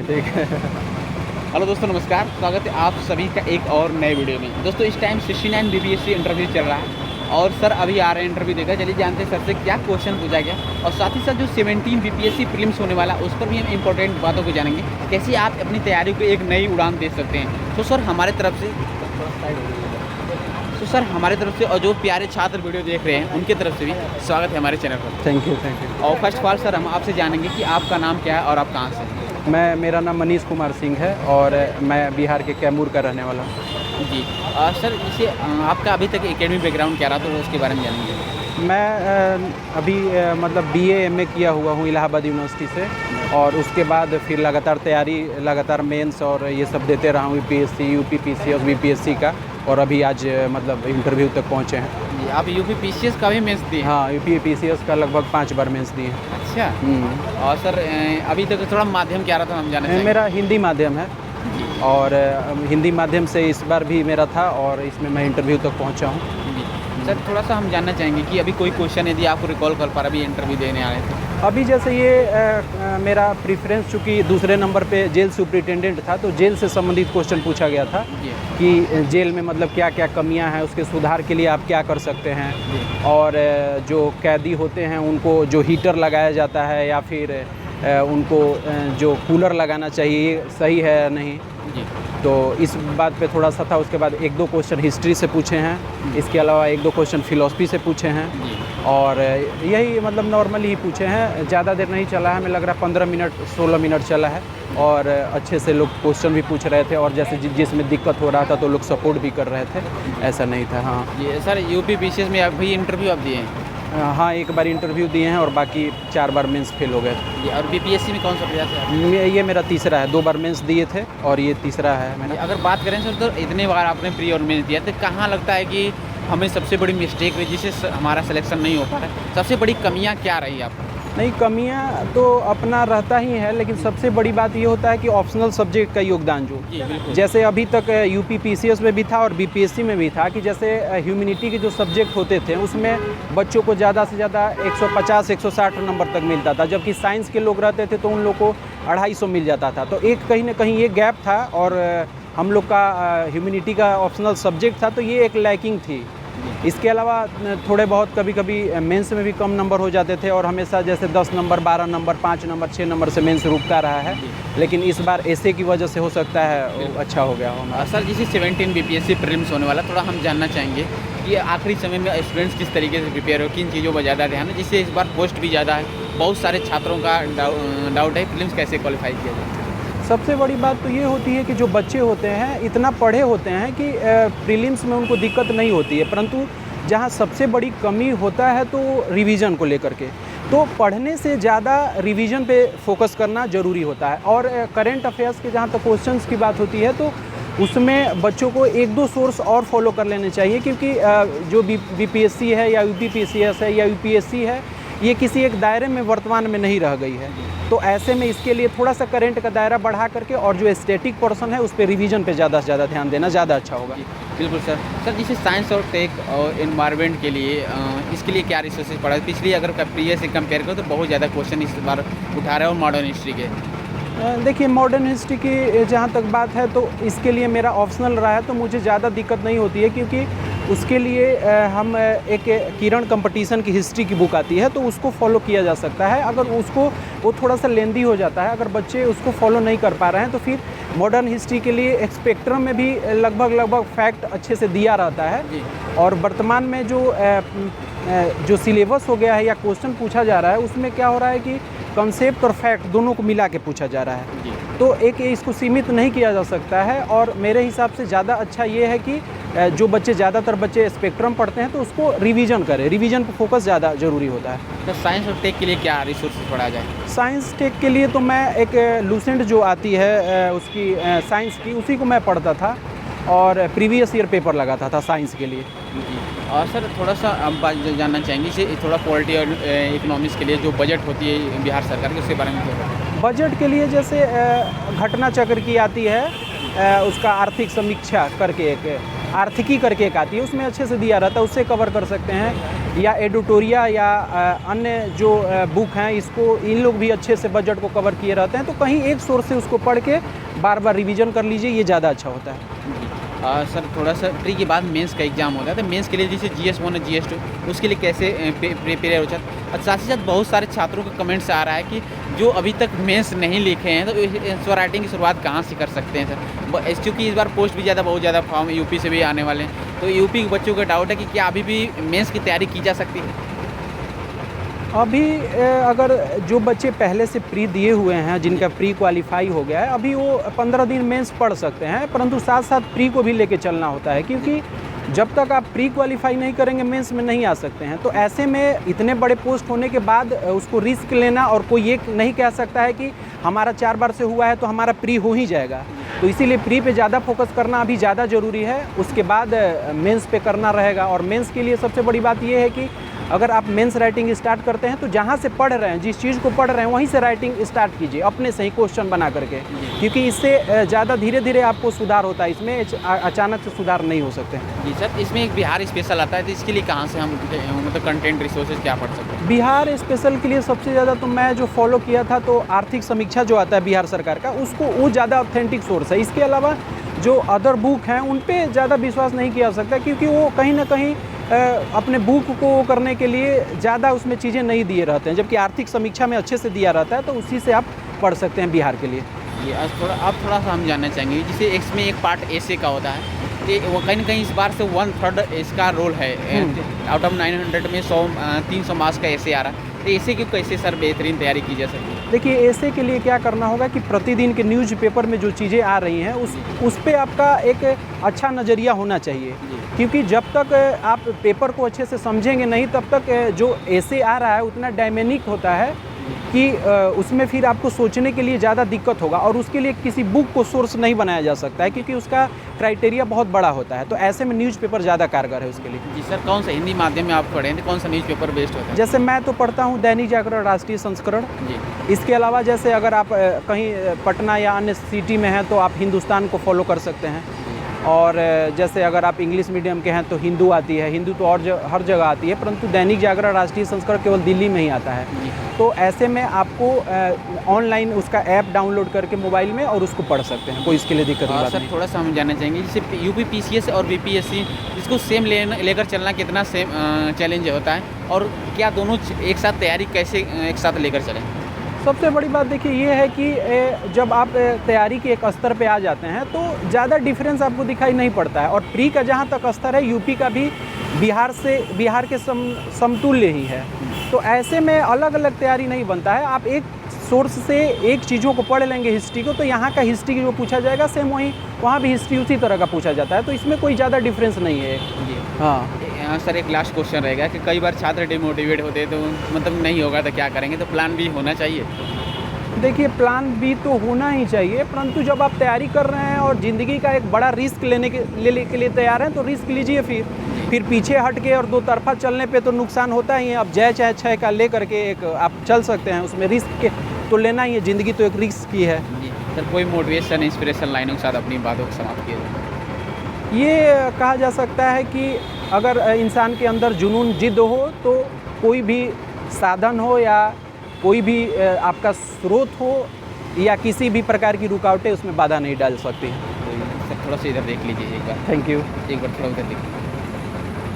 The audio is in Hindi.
ठीक है। हेलो दोस्तों, नमस्कार। स्वागत है आप सभी का एक और नए वीडियो में। दोस्तों इस टाइम 69 बीपीएससी इंटरव्यू चल रहा है और सर अभी आ रहे हैं इंटरव्यू देकर। चलिए जानते हैं सर से क्या क्वेश्चन पूछा गया और साथ ही साथ जो 17 बीपीएससी प्रीलिम्स होने वाला उस पर भी हम इंपॉर्टेंट बातों को जानेंगे, कैसे आप अपनी तैयारी को एक नई उड़ान दे सकते हैं। तो सर हमारे तरफ से और जो प्यारे छात्र वीडियो देख रहे हैं उनके तरफ से भी स्वागत है हमारे चैनल पर। Thank you. और फर्स्ट ऑफ ऑल सर हम आपसे जानेंगे कि आपका नाम क्या है और आप कहाँ से हैं। मेरा नाम मनीष कुमार सिंह है और मैं बिहार के कैमूर का रहने वाला हूँ। जी सर, जैसे आपका अभी तक एकेडमी बैकग्राउंड क्या रहा, तो उसके बारे में जानेंगे। मैं अभी मतलब BA MA किया हुआ हूँ इलाहाबाद यूनिवर्सिटी से, और उसके बाद फिर लगातार मेंस और ये सब देते रहा हूँ, UPSC, UPPC और BPSC का, और अभी आज मतलब इंटरव्यू तक पहुँचे हैं। जी, आप UPPCS का भी मेंस दिए? हाँ, UPPCS का लगभग 5 बार मेंस दिए हैं। अच्छा। और सर अभी तक थोड़ा माध्यम क्या रहा था, हम जाने मेरा हिंदी माध्यम है और हिंदी माध्यम से इस बार भी मेरा था और इसमें मैं इंटरव्यू तक पहुंचा हूं। जी सर, थोड़ा सा हम जानना चाहेंगे कि अभी कोई क्वेश्चन यदि आपको रिकॉल कर पा रहा, अभी इंटरव्यू देने आ रहे थे अभी जैसे ये मेरा प्रेफरेंस चूँकि दूसरे नंबर पे जेल सुपरिटेंडेंट था, तो जेल से संबंधित क्वेश्चन पूछा गया था कि जेल में मतलब क्या क्या कमियां हैं, उसके सुधार के लिए आप क्या कर सकते हैं, और जो कैदी होते हैं उनको जो हीटर लगाया जाता है या फिर उनको जो कूलर लगाना चाहिए, ये सही है या नहीं। जी। तो इस बात पे थोड़ा सा था। उसके बाद 1-2 क्वेश्चन हिस्ट्री से पूछे हैं, इसके अलावा 1-2 क्वेश्चन फिलॉसफी से पूछे हैं, और यही मतलब नॉर्मली ही पूछे हैं। ज़्यादा देर नहीं चला है, हमें लग रहा है 15 मिनट 16 मिनट चला है, और अच्छे से लोग क्वेश्चन भी पूछ रहे थे, और जैसे जिसमें दिक्कत हो रहा था तो लोग सपोर्ट भी कर रहे थे, ऐसा नहीं था। हाँ जी सर, UPPCS में अभी इंटरव्यू आप दिए हैं? हाँ, 1 बार इंटरव्यू दिए हैं और बाकी 4 बार मेंस फेल हो गए। जी, और BPSC में कौन सा प्रयास है? ये मेरा तीसरा है, 2 बार मेंस दिए थे और ये तीसरा है मेरा। अगर बात करें सर, तो इतने बार आपने प्री और मेंस दिया, तो कहाँ लगता है कि हमें सबसे बड़ी मिस्टेक रही जिससे हमारा सिलेक्शन नहीं हो पा रहा है? सबसे बड़ी कमियाँ क्या रही आपको? नहीं, कमियां तो अपना रहता ही है, लेकिन सबसे बड़ी बात ये होता है कि ऑप्शनल सब्जेक्ट का योगदान जो जैसे अभी तक UPPCS में भी था और BPSC में भी था कि जैसे ह्यूमैनिटी के जो सब्जेक्ट होते थे उसमें बच्चों को ज़्यादा से ज़्यादा 150-160 नंबर तक मिलता था, जबकि साइंस के लोग रहते थे तो उन लोग को 250 मिल जाता था। तो एक कहीं ना कहीं ये गैप था, और हम लोग का ह्यूमैनिटी का ऑप्शनल सब्जेक्ट था, तो ये एक लैकिंग थी। इसके अलावा थोड़े बहुत कभी मेंस में भी कम नंबर हो जाते थे, और हमेशा जैसे 10 नंबर 12 नंबर 5 नंबर 6 नंबर से मेंस रुकता रहा है, लेकिन इस बार ऐसे की वजह से हो सकता है अच्छा हो गया हो। सर जैसे 17 BPSC प्रीलिम्स होने वाला, थोड़ा हम जानना चाहेंगे कि आखिरी समय में स्टूडेंट्स किस तरीके से प्रिपेयर हो, किन चीज़ों पर ज़्यादा ध्यान है, जिससे इस बार पोस्ट भी ज़्यादा है, बहुत सारे छात्रों का डाउट है प्रीलिम्स कैसे क्वालिफाई किया जाए। सबसे बड़ी बात तो ये होती है कि जो बच्चे होते हैं इतना पढ़े होते हैं कि प्रीलिम्स में उनको दिक्कत नहीं होती है, परंतु जहाँ सबसे बड़ी कमी होता है तो रिवीजन को लेकर के, तो पढ़ने से ज़्यादा रिवीजन पे फोकस करना ज़रूरी होता है। और करंट अफेयर्स के जहाँ तक क्वेश्चंस की बात होती है तो उसमें बच्चों को 1-2 सोर्स और फॉलो कर लेने चाहिए, क्योंकि जो BPSC है या UPPCS है या UPSC है, ये किसी एक दायरे में वर्तमान में नहीं रह गई है। तो ऐसे में इसके लिए थोड़ा सा करंट का दायरा बढ़ा करके और जो स्टैटिक पोर्शन है उस पर रिवीजन पे ज़्यादा से ज़्यादा ध्यान देना ज़्यादा अच्छा होगा। बिल्कुल सर। जैसे साइंस और टेक और एनवायरनमेंट के लिए इसके लिए क्या रिसोर्सेज पड़ा है? पिछली अगर प्रीवियस से कंपेयर करो तो बहुत ज़्यादा क्वेश्चन इस बार उठा रहे हैं, और मॉडर्न हिस्ट्री के। देखिए, मॉडर्न हिस्ट्री की जहाँ तक बात है तो इसके लिए मेरा ऑप्शनल रहा है, तो मुझे ज़्यादा दिक्कत नहीं होती है, क्योंकि उसके लिए हम एक किरण कंपटीशन की हिस्ट्री की बुक आती है तो उसको फॉलो किया जा सकता है। अगर उसको वो थोड़ा सा लेंदी हो जाता है, अगर बच्चे उसको फॉलो नहीं कर पा रहे हैं, तो फिर मॉडर्न हिस्ट्री के लिए स्पेक्ट्रम में भी लगभग फैक्ट अच्छे से दिया रहता है। और वर्तमान में जो सिलेबस हो गया है या क्वेश्चन पूछा जा रहा है उसमें क्या हो रहा है कि कॉन्सेप्ट और फैक्ट दोनों को मिला के पूछा जा रहा है, तो एक इसको सीमित नहीं किया जा सकता है। और मेरे हिसाब से ज़्यादा अच्छा ये है कि जो ज़्यादातर बच्चे स्पेक्ट्रम पढ़ते हैं तो उसको रिवीजन करें, रिवीजन पर फोकस ज़्यादा ज़रूरी होता है। तो साइंस और टेक के लिए क्या रिसोर्सेज पढ़ा जाए? साइंस टेक के लिए तो मैं एक लूसेंट जो आती है उसकी साइंस की, उसी को मैं पढ़ता था और प्रीवियस ईयर पेपर लगाता था साइंस के लिए। और सर थोड़ा सा हम बात जानना चाहेंगे कि थोड़ा पॉलिटी और इकोनॉमिक्स के लिए जो बजट होती है बिहार सरकार की, उसके बारे में क्या? बजट के लिए जैसे घटना चक्र की आती है, उसका आर्थिक समीक्षा करके एक आर्थिकी करके एक आती है, उसमें अच्छे से दिया रहता है, उससे कवर कर सकते हैं। या एडिटोरिया या अन्य जो बुक हैं, इसको इन लोग भी अच्छे से बजट को कवर किए रहते हैं। तो कहीं एक सोर्स से उसको पढ़ के बार बार रिवीजन कर लीजिए, ये ज़्यादा अच्छा होता है। सर थोड़ा सा प्री के बाद मेंस का एग्जाम होता है, तो मेंस के लिए जैसे GS1 और GS2 उसके लिए कैसे प्रिपेयर हो जाता है? और साथ ही साथ बहुत सारे छात्रों का कमेंट्स आ रहा है कि जो अभी तक मेंस नहीं लिखे हैं, तो स्व राइटिंग की शुरुआत कहाँ से कर सकते हैं सर? क्योंकि इस बार पोस्ट भी बहुत ज़्यादा फॉर्म यूपी से भी आने वाले हैं, तो यूपी के बच्चों का डाउट है कि क्या अभी भी मेंस की तैयारी की जा सकती है? अभी अगर जो बच्चे पहले से प्री दिए हुए हैं, जिनका प्री क्वालिफाई हो गया है, अभी वो 15 दिन मेंस पढ़ सकते हैं, परंतु साथ साथ प्री को भी लेके चलना होता है, क्योंकि जब तक आप प्री क्वालिफाई नहीं करेंगे मेंस में नहीं आ सकते हैं। तो ऐसे में इतने बड़े पोस्ट होने के बाद उसको रिस्क लेना, और कोई ये नहीं कह सकता है कि हमारा 4 बार से हुआ है तो हमारा प्री हो ही जाएगा। तो इसीलिए प्री पे ज़्यादा फोकस करना अभी ज़्यादा ज़रूरी है, उसके बाद मेंस पे करना रहेगा। और मेंस के लिए सबसे बड़ी बात ये है कि अगर आप मेंस राइटिंग स्टार्ट करते हैं तो जहाँ से पढ़ रहे हैं, जिस चीज़ को पढ़ रहे हैं, वहीं से राइटिंग स्टार्ट कीजिए, अपने से ही क्वेश्चन बना करके, क्योंकि इससे ज़्यादा धीरे धीरे आपको सुधार होता है, इसमें अचानक से सुधार नहीं हो सकते हैं। जी सर, इसमें एक बिहार स्पेशल आता है, तो इसके लिए कहाँ से हम मतलब कंटेंट रिसोर्सेज क्या पढ़ सकते हैं? बिहार स्पेशल के लिए सबसे ज़्यादा तो मैं जो फॉलो किया था, तो आर्थिक समीक्षा जो आता है बिहार सरकार का, उसको वो ज़्यादा ऑथेंटिक सोर्स है। इसके अलावा जो अदर बुक हैं उन पे ज़्यादा विश्वास नहीं किया जा सकता, क्योंकि वो कहीं ना कहीं अपने बुक को करने के लिए ज़्यादा उसमें चीज़ें नहीं दिए रहते हैं, जबकि आर्थिक समीक्षा में अच्छे से दिया रहता है, तो उसी से आप पढ़ सकते हैं बिहार के लिए। ये आज थोड़ा सा हम जानना चाहेंगे, जैसे इसमें एक पार्ट ऐसे का होता है, तो वो कहीं ना कहीं इस बार से 1/3 इसका रोल है, आउट ऑफ 900 में 300 मार्क्स का ऐसे आ रहा है, तो ऐसे की कैसे सर बेहतरीन तैयारी की जा सकती है? देखिए, ऐसे के लिए क्या करना होगा कि प्रतिदिन के न्यूज़पेपर में जो चीज़ें आ रही हैं उस पे आपका एक अच्छा नज़रिया होना चाहिए, क्योंकि जब तक आप पेपर को अच्छे से समझेंगे नहीं, तब तक जो ऐसे आ रहा है उतना डायमेनिक होता है कि उसमें फिर आपको सोचने के लिए ज़्यादा दिक्कत होगा, और उसके लिए किसी बुक को सोर्स नहीं बनाया जा सकता है, क्योंकि उसका क्राइटेरिया बहुत बड़ा होता है। तो ऐसे में न्यूज़पेपर ज़्यादा कारगर है उसके लिए। जी सर, कौन सा हिंदी माध्यम में आप पढ़े हैं, कौन सा न्यूज़पेपर बेस्ड होता है? जैसे मैं तो पढ़ता हूँ दैनिक जागरण राष्ट्रीय संस्करण। जी। इसके अलावा जैसे अगर आप कहीं पटना या अन्य सिटी में हैं तो आप हिंदुस्तान को फॉलो कर सकते हैं, और जैसे अगर आप इंग्लिश मीडियम के हैं तो हिंदू आती है, हिंदू तो और हर जगह आती है, परंतु दैनिक जागरण राष्ट्रीय संस्करण केवल दिल्ली में ही आता है। तो ऐसे में आपको ऑनलाइन उसका ऐप डाउनलोड करके मोबाइल में और उसको पढ़ सकते हैं, कोई इसके लिए दिक्कत की बात सर नहीं। थोड़ा सा हम जानना चाहेंगे, जैसे यूपी PCS और BPSC इसको सेम लेकर चलना कितना सेम चैलेंज होता है, और क्या दोनों एक साथ तैयारी कैसे एक साथ लेकर चलें? सबसे बड़ी बात देखिए ये है कि जब आप तैयारी के एक स्तर पे आ जाते हैं तो ज़्यादा डिफरेंस आपको दिखाई नहीं पड़ता है, और प्री का जहाँ तक स्तर है यूपी का भी बिहार के समतुल्य ही है। तो ऐसे में अलग अलग तैयारी नहीं बनता है। आप एक सोर्स से एक चीज़ों को पढ़ लेंगे, हिस्ट्री को, तो यहाँ का हिस्ट्री जो पूछा जाएगा सेम वहाँ भी हिस्ट्री उसी तरह का पूछा जाता है, तो इसमें कोई ज़्यादा डिफरेंस नहीं है। जी हाँ सर, एक लास्ट क्वेश्चन रहेगा कि कई बार छात्र डिमोटिवेट होते हैं, तो मतलब नहीं होगा तो क्या करेंगे? तो प्लान B होना चाहिए। देखिए, प्लान B तो होना ही चाहिए, परंतु जब आप तैयारी कर रहे हैं और ज़िंदगी का एक बड़ा रिस्क लेने के लिए तैयार हैं, तो रिस्क लीजिए। फिर पीछे हट के और दो तरफा चलने पे तो नुकसान होता ही है। अब जय चाहे छय का ले करके एक आप चल सकते हैं, उसमें रिस्क के तो लेना ही है, ज़िंदगी तो एक रिस्क की है। जी सर, कोई मोटिवेशन इंस्पिरेशन लाइनों के साथ अपनी बातों को समाप्त किया जाए? ये कहा जा सकता है कि अगर इंसान के अंदर जुनून जिद हो तो कोई भी साधन हो या कोई भी आपका स्रोत हो या किसी भी प्रकार की रुकावटें उसमें बाधा नहीं डाल सकती। तो सर थोड़ा सा इधर देख लीजिए एक बार। Thank you. एक बार थोड़ा उधर देखिए।